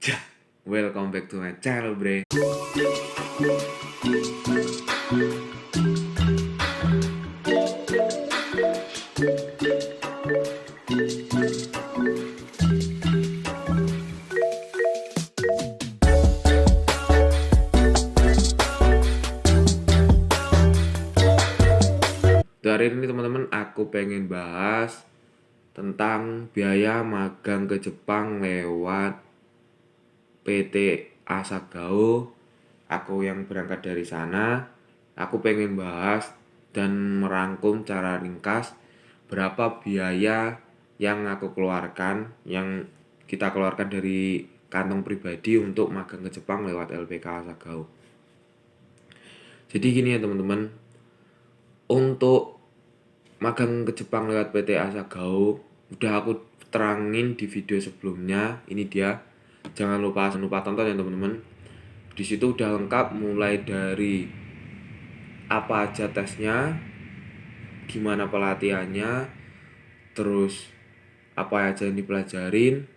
Ja, welcome back to my channel, bre. Hari ini teman-teman aku pengen bahas tentang biaya magang ke Jepang lewat PT Asagao. Aku yang berangkat dari sana, aku pengen bahas dan merangkum cara ringkas berapa biaya yang aku keluarkan, yang kita keluarkan dari kantong pribadi untuk magang ke Jepang lewat LPK Asagao. Jadi gini ya teman-teman, untuk magang ke Jepang lewat PT Asagao udah aku terangin di video sebelumnya. Ini dia, jangan lupa tonton ya teman-teman. Di situ udah lengkap mulai dari apa aja tesnya, gimana pelatihannya, terus apa aja yang dipelajarin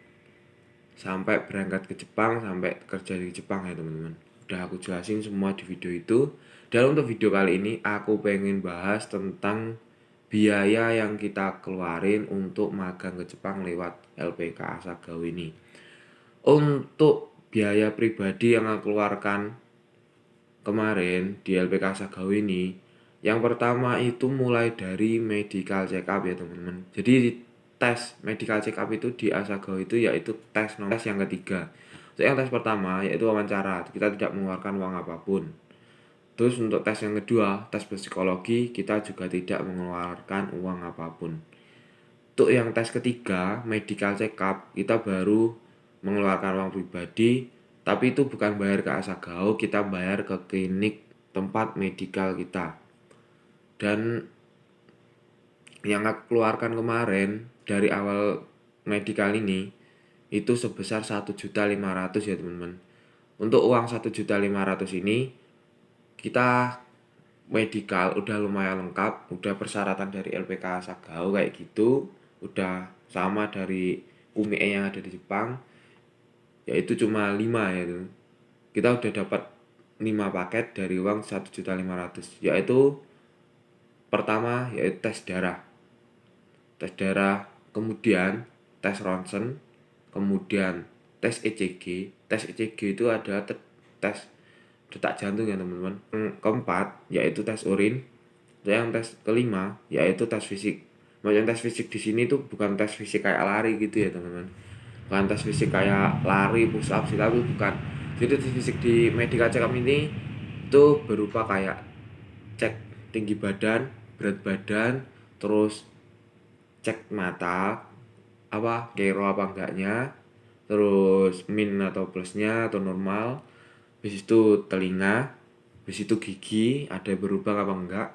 sampai berangkat ke Jepang, sampai kerja di Jepang ya teman-teman. Udah aku jelasin semua di video itu. Dan untuk video kali ini aku pengen bahas tentang biaya yang kita keluarin untuk magang ke Jepang lewat LPK Asagao ini. Untuk biaya pribadi yang aku keluarkan kemarin di LPK Asagao ini, yang pertama itu mulai dari medical check up ya teman-teman. Jadi tes medical check up itu di Asagao itu yaitu tes yang ketiga. Untuk yang tes pertama yaitu wawancara, kita tidak mengeluarkan uang apapun. Terus untuk tes yang kedua, tes psikologi, kita juga tidak mengeluarkan uang apapun. Untuk yang tes ketiga, medical check up, kita baru mengeluarkan uang pribadi, tapi itu bukan bayar ke Asagao, kita bayar ke klinik tempat medical kita. Dan yang aku keluarkan kemarin dari awal medical ini itu sebesar 1.500.000 ya teman-teman. Untuk uang 1.500.000 ini kita medical udah lumayan lengkap, udah persyaratan dari LPK Asagao kayak gitu, udah sama dari UMIE yang ada di Jepang, yaitu cuma 5 ya itu. Kita udah dapat 5 paket dari uang 1.500.000, yaitu pertama yaitu tes darah, kemudian tes ronsen, kemudian tes ECG. Tes ECG itu ada tes detak jantung ya teman-teman. Yang keempat yaitu tes urin. Yang tes kelima yaitu tes fisik. Maksudnya tes fisik di sini tuh bukan tes fisik kayak lari gitu ya teman-teman. Bukan tes fisik kayak lari push up sih, tapi bukan. Jadi tes fisik di medical check up ini itu berupa kayak cek tinggi badan, berat badan, terus cek mata apa kero apa enggaknya, terus min atau plusnya atau normal, habis itu telinga, habis itu gigi ada berubah apa enggak,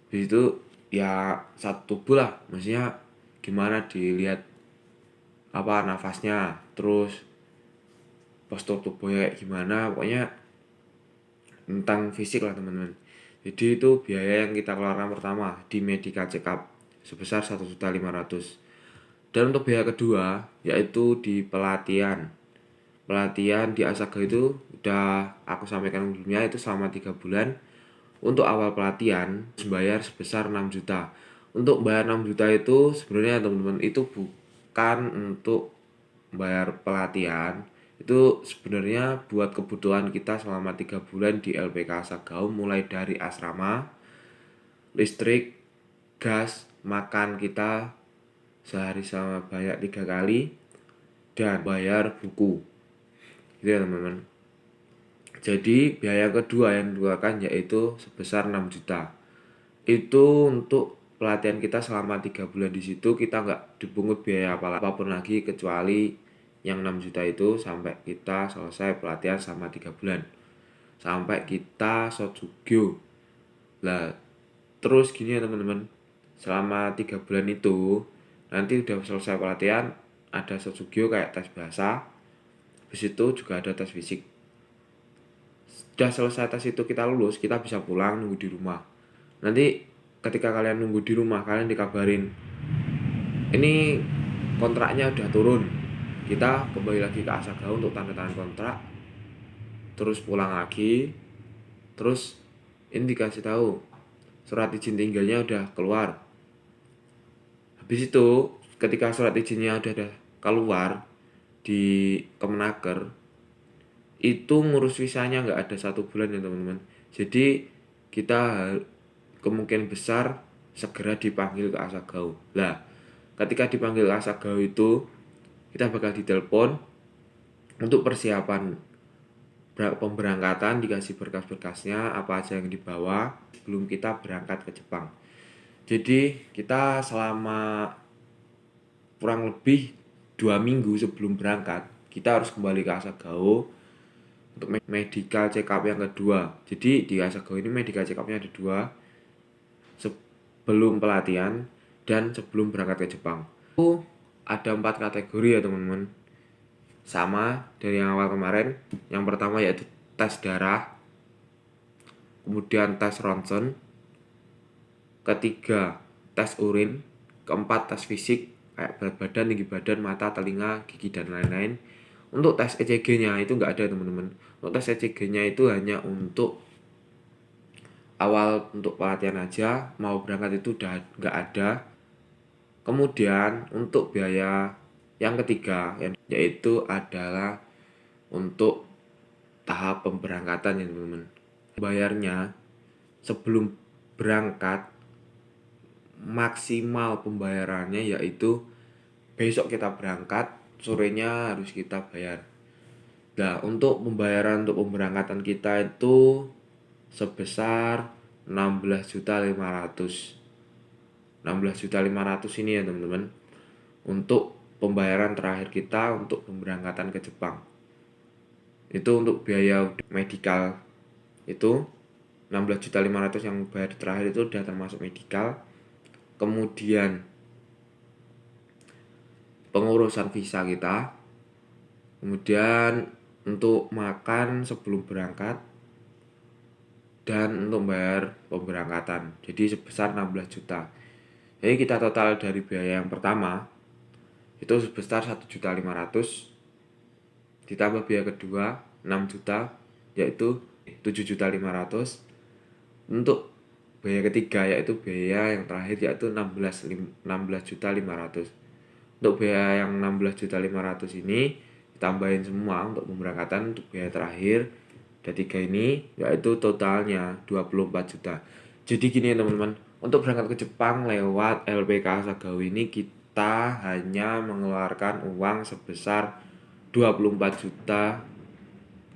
habis itu ya satu tubuh lah, maksudnya gimana dilihat apa nafasnya, terus postur tubuhnya kayak gimana, pokoknya tentang fisik lah teman-teman. Jadi itu biaya yang kita keluarkan pertama di medical check up sebesar 1.500.000. Dan untuk biaya kedua yaitu di pelatihan. Pelatihan di Asagao itu udah aku sampaikan sebelumnya, itu selama 3 bulan. Untuk awal pelatihan bayar sebesar 6 juta. Untuk bayar 6 juta itu sebenarnya teman-teman itu bukan untuk bayar pelatihan, itu sebenarnya buat kebutuhan kita selama 3 bulan di LPK Asagao, mulai dari asrama, listrik, gas, makan kita sehari sama banyak 3 kali, dan bayar buku gitu ya teman-teman. Jadi biaya kedua yang dikeluarkan yaitu sebesar 6 juta. Itu untuk pelatihan kita selama 3 bulan. Di situ kita nggak dipungut biaya apapun lagi kecuali yang 6 juta itu sampai kita selesai pelatihan selama 3 bulan, sampai kita Sotsugyo. Lah terus gini ya teman-teman, selama 3 bulan itu nanti udah selesai pelatihan, ada Sotsugyo kayak tes bahasa, habis itu juga ada tes fisik. Sudah selesai tes itu kita lulus, kita bisa pulang nunggu di rumah. Nanti ketika kalian nunggu di rumah, kalian dikabarin ini kontraknya udah turun, kita kembali lagi ke Asagao untuk tanda tangan kontrak, terus pulang lagi, terus ini dikasih tahu surat izin tinggalnya udah keluar. Habis itu ketika surat izinnya udah keluar di Kemenaker, itu ngurus visanya nggak ada 1 bulan ya teman-teman. Jadi kita kemungkinan besar segera dipanggil ke Asagao. Lah, ketika dipanggil ke Asagao itu kita bakal ditelepon untuk persiapan pemberangkatan, dikasih berkas-berkasnya apa aja yang dibawa sebelum kita berangkat ke Jepang. Jadi kita selama kurang lebih 2 minggu sebelum berangkat kita harus kembali ke Asagao untuk medical check up yang kedua. Jadi di Asagao ini medical check up-nya ada 2, sebelum pelatihan dan sebelum berangkat ke Jepang. Itu ada 4 kategori ya teman-teman, sama dari yang awal kemarin. Yang pertama yaitu tes darah, kemudian tes ronsen, ketiga tes urin, keempat tes fisik kayak berat badan, tinggi badan, mata, telinga, gigi dan lain-lain. Untuk tes ECG-nya itu nggak ada teman-teman. Untuk tes ECG-nya itu hanya untuk awal untuk pelatihan aja, mau berangkat itu udah nggak ada. Kemudian untuk biaya yang ketiga yaitu adalah untuk tahap pemberangkatan ya teman-teman. Bayarnya sebelum berangkat maksimal pembayarannya yaitu besok kita berangkat, sorenya harus kita bayar. Nah, untuk pembayaran untuk pemberangkatan kita itu sebesar 16.500.000. 16.500.000 ini ya teman-teman, untuk pembayaran terakhir kita untuk pemberangkatan ke Jepang. Itu untuk biaya medical itu 16.500.000 yang bayar terakhir itu udah termasuk medical. Kemudian pengurusan visa kita, kemudian untuk makan sebelum berangkat, dan untuk bayar pemberangkatan. Jadi sebesar 16 juta. Jadi kita total dari biaya yang pertama itu sebesar 1.500.000 ditambah biaya kedua 6 juta yaitu 7.500.000. Untuk biaya ketiga yaitu biaya yang terakhir yaitu 16.500.000. Untuk biaya yang 16.500.000 ini ditambahin semua untuk pemberangkatan, untuk biaya terakhir ada 3 ini yaitu totalnya 24 juta. Jadi gini ya teman-teman, untuk berangkat ke Jepang lewat LPK Asagao ini kita hanya mengeluarkan uang sebesar 24 juta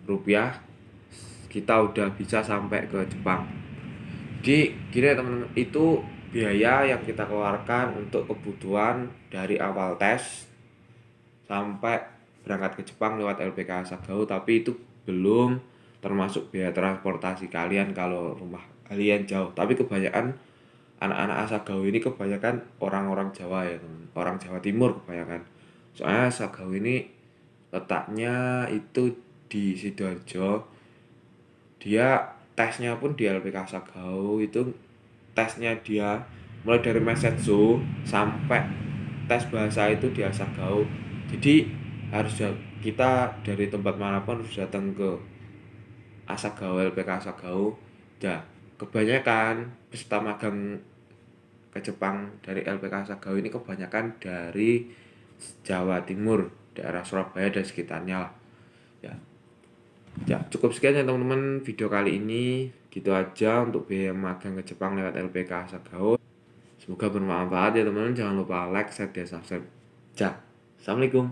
rupiah, kita udah bisa sampai ke Jepang. Jadi gini ya teman-teman, itu biaya yang kita keluarkan untuk kebutuhan dari awal tes sampai berangkat ke Jepang lewat LPK Asagao, tapi itu belum termasuk biaya transportasi kalian kalau rumah kalian jauh. Tapi kebanyakan anak-anak Asagao ini kebanyakan orang-orang Jawa ya teman, orang Jawa Timur kebanyakan. Soalnya Asagao ini letaknya itu di Sidoarjo. Dia tesnya pun di LPK Asagao, itu tesnya dia mulai dari Mesetsu sampai tes bahasa itu di Asagao. Jadi harus kita dari tempat manapun harus datang ke Asagao, LPK Asagao. Ya, kebanyakan peserta magang ke Jepang dari LPK Asagao ini kebanyakan dari Jawa Timur, daerah Surabaya dan sekitarnya lah. Ya, ya cukup sekian ya teman-teman video kali ini. Gitu aja untuk biaya magang ke Jepang lewat LPK Asagao. Semoga bermanfaat ya teman-teman. Jangan lupa like, share, dan subscribe. Ya, assalamualaikum.